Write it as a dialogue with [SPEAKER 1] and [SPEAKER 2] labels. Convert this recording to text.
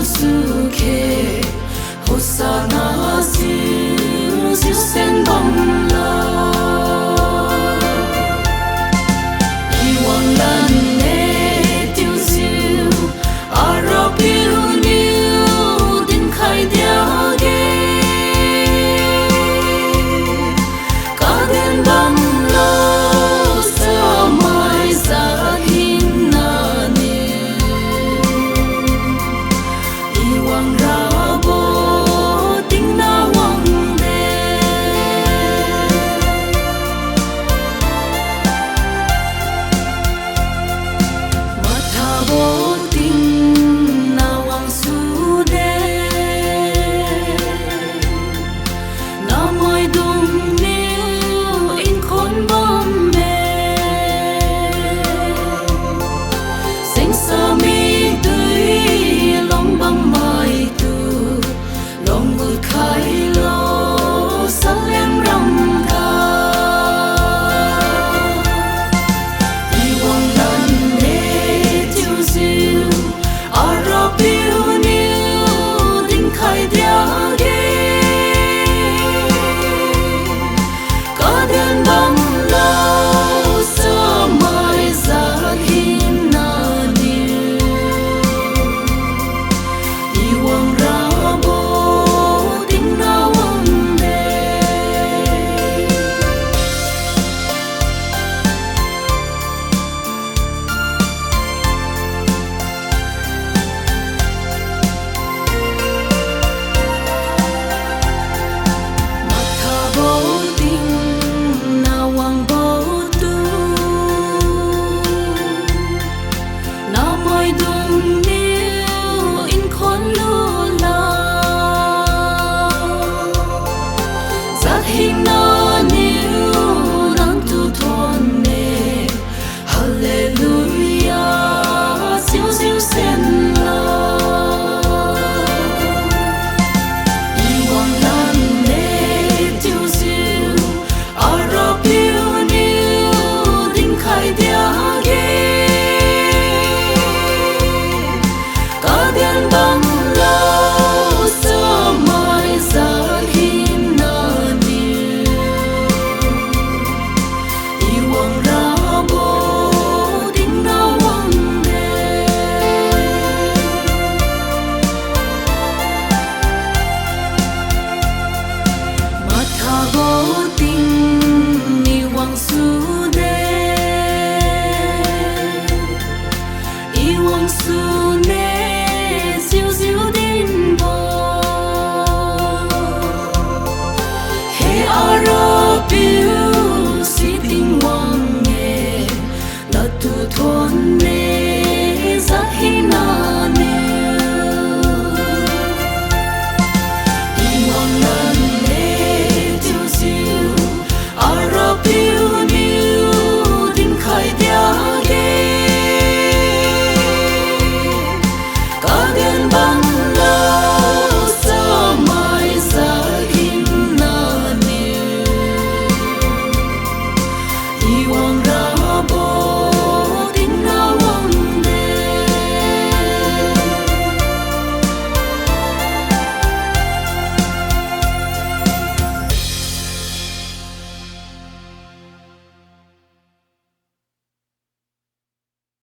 [SPEAKER 1] suke Hosanna siêu sen bom la Iwang lan ne tiêu siêu Arabiu niu din khai dia ge Kaden bom la sa mai sa hin na ni Iwang rabo ting na wang de Mathabo ting na wang su de Na moi dung niu in khôn bom me Sing sa mi tui long băng mai tu long bự khai lo sa lem ram ga Iwang lan ne tiêu siêu Arabiu niu din khai dia ge Kaden bam lo sa mai sa hin na ni Iwang rabo ting na wang de Mathabo ting na wang bo tu Na moi dung niu in khôn lu la Giác hình na niu nang tu thon ne Hallelujah siêu siêu sen la Iwang lan ne tiêu siêu Arabiu niu din khai dia ge Kaden bam lo sa mai sa hin na ni Iwang rabo ting na wang de Mathabo ting ni wang su de Iwang su